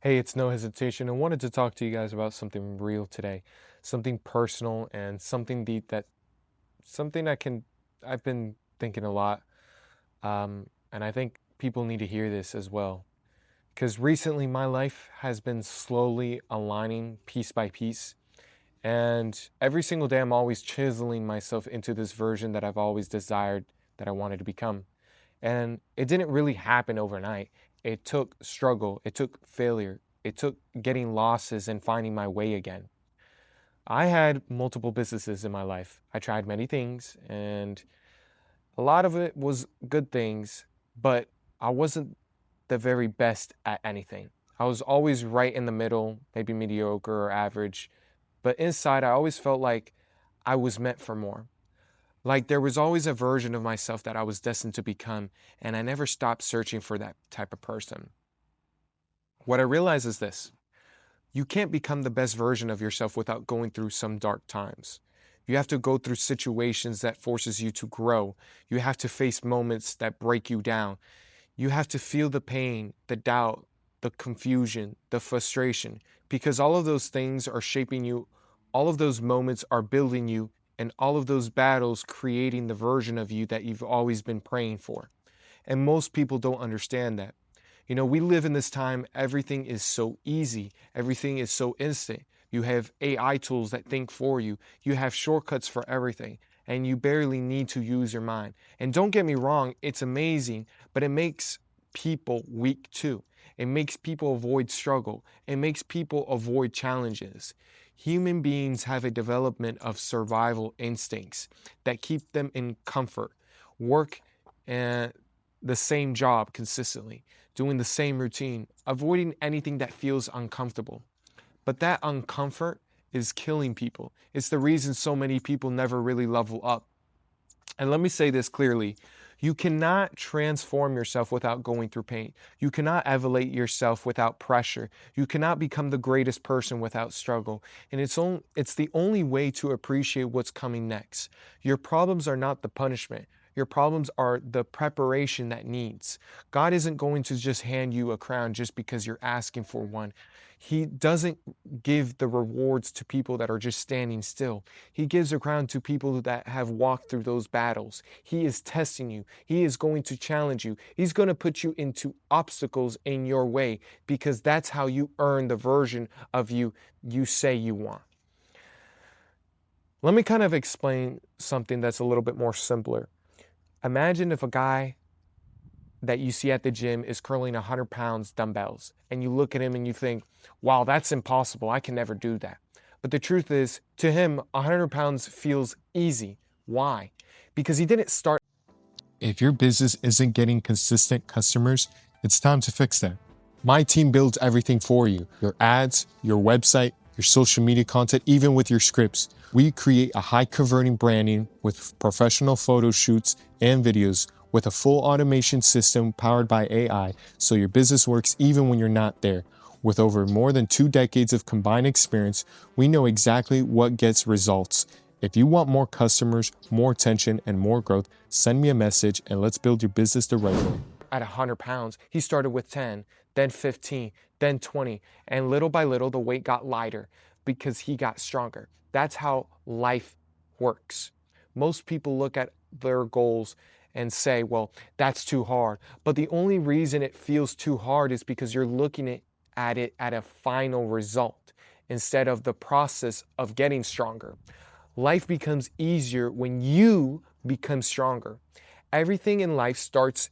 Hey, it's No Hesitation. I wanted to talk to you guys about something real today, something personal and something deep something I've been thinking a lot. And I think people need to hear this as well. Because recently my life has been slowly aligning piece by piece. And every single day I'm always chiseling myself into this version that I've always desired that I wanted to become. And it didn't really happen overnight. It took struggle, it took failure, it took getting losses and finding my way again. I had multiple businesses in my life. I tried many things, and a lot of it was good things, but I wasn't the very best at anything. I was always right in the middle, maybe mediocre or average, but inside I always felt like I was meant for more. Like there was always a version of myself that I was destined to become, and I never stopped searching for that type of person. What I realize is this: you can't become the best version of yourself without going through some dark times. You have to go through situations that forces you to grow. You have to face moments that break you down. You have to feel the pain, the doubt, the confusion, the frustration, because all of those things are shaping you. All of those moments are building you, and all of those battles creating the version of you that you've always been praying for. And most people don't understand that. We live in this time, everything is so easy, everything is so instant. You have AI tools that think for you, you have shortcuts for everything, and you barely need to use your mind. And don't get me wrong, it's amazing, but it makes people weak too. It makes people avoid struggle, it makes people avoid challenges. Human beings have a development of survival instincts that keep them in comfort, work, and the same job consistently, doing the same routine, avoiding anything that feels uncomfortable. But that uncomfort is killing people. It's the reason so many people never really level up. And let me say this clearly: you cannot transform yourself without going through pain. You cannot elevate yourself without pressure. You cannot become the greatest person without struggle. And it's the only way to appreciate what's coming next. Your problems are not the punishment. Your problems are the preparation that needs. God isn't going to just hand you a crown just because you're asking for one. He doesn't give the rewards to people that are just standing still. He gives a crown to people that have walked through those battles. He is testing you. He is going to challenge you. He's going to put you into obstacles in your way because that's how you earn the version of you say you want. Let me kind of explain something that's a little bit more simpler. Imagine if a guy that you see at the gym is curling 100 pounds dumbbells, and you look at him and you think, wow, that's impossible. I can never do that. But the truth is, to him, 100 pounds feels easy. Why? Because he didn't start. If your business isn't getting consistent customers, it's time to fix that. My team builds everything for you: your ads, your website, your social media content, even with your scripts. We create a high converting branding with professional photo shoots and videos with a full automation system powered by AI, so your business works even when you're not there. With over more than 2 decades of combined experience, we know exactly what gets results. If you want more customers, more attention, and more growth, send me a message and let's build your business the right way. At 100 pounds, he started with 10, then 15, then 20, and little by little the weight got lighter because he got stronger. That's how life works. Most people look at their goals and say, well, that's too hard. But the only reason it feels too hard is because you're looking at it at a final result instead of the process of getting stronger. Life becomes easier when you become stronger. Everything in life starts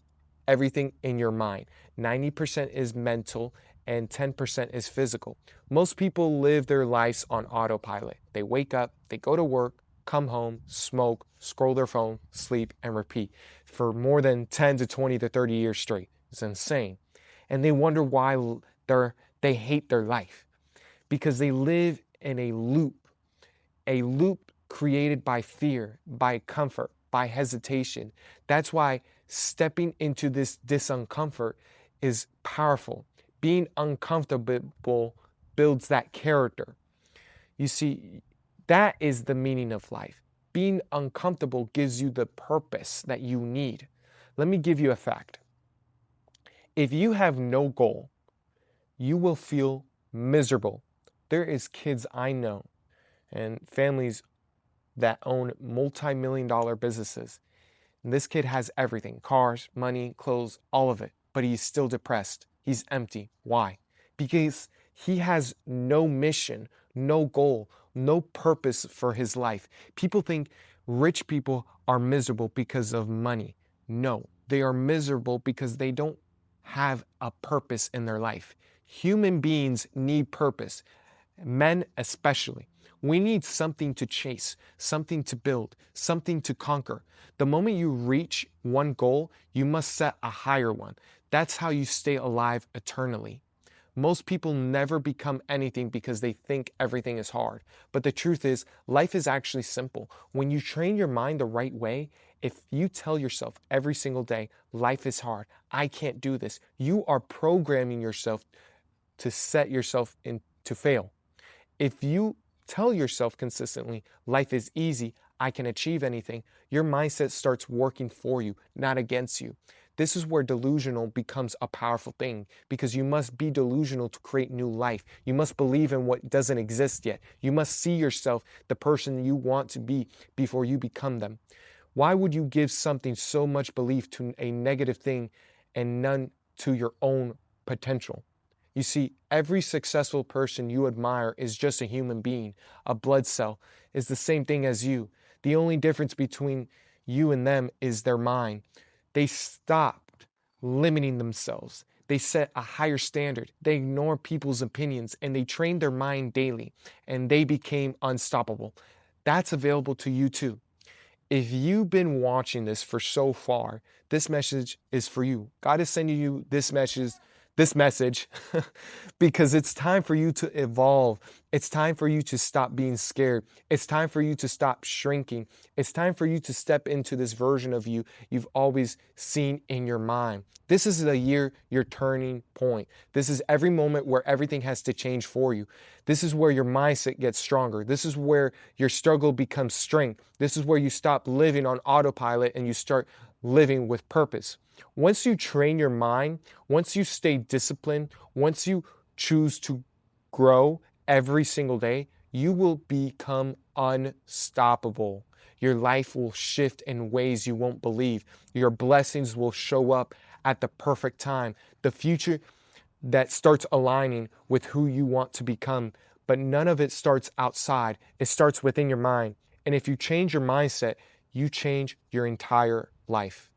everything in your mind. 90% is mental and 10% is physical. Most people live their lives on autopilot. They wake up, they go to work, come home, smoke, scroll their phone, sleep, and repeat for more than 10 to 20 to 30 years straight. It's insane. And they wonder why they hate their life, because they live in a loop created by fear, by comfort, by hesitation. That's why stepping into this discomfort is powerful. Being uncomfortable builds that character. You see, that is the meaning of life. Being uncomfortable gives you the purpose that you need. Let me give you a fact. If you have no goal, you will feel miserable. There is kids I know and families that own multi-million dollar businesses. And this kid has everything: cars, money, clothes, all of it. But he's still depressed. He's empty. Why? Because he has no mission, no goal, no purpose for his life. People think rich people are miserable because of money. No, they are miserable because they don't have a purpose in their life. Human beings need purpose, men especially. We need something to chase, something to build, something to conquer. The moment you reach one goal, you must set a higher one. That's how you stay alive eternally. Most people never become anything because they think everything is hard. But the truth is, life is actually simple. When you train your mind the right way, if you tell yourself every single day, life is hard, I can't do this, you are programming yourself to set yourself in to fail. If you tell yourself consistently, life is easy, I can achieve anything, your mindset starts working for you, not against you. This is where delusional becomes a powerful thing, because you must be delusional to create new life. You must believe in what doesn't exist yet. You must see yourself the person you want to be before you become them. Why would you give something so much belief to a negative thing and none to your own potential? You see, every successful person you admire is just a human being. A blood cell is the same thing as you. The only difference between you and them is their mind. They stopped limiting themselves. They set a higher standard. They ignore people's opinions and they trained their mind daily, and they became unstoppable. That's available to you too. If you've been watching this for so far, this message is for you. God is sending you this message because it's time for you to evolve. It's time for you to stop being scared. It's time for you to stop shrinking. It's time for you to step into this version of you you've always seen in your mind. This is the year, your turning point. This is every moment where everything has to change for you. This is where your mindset gets stronger. This is where your struggle becomes strength. This is where you stop living on autopilot and you start living with purpose. Once you train your mind, once you stay disciplined, once you choose to grow every single day, you will become unstoppable. Your life will shift in ways you won't believe. Your blessings will show up at the perfect time. The future that starts aligning with who you want to become. But none of it starts outside. It starts within your mind. And if you change your mindset, you change your entire life.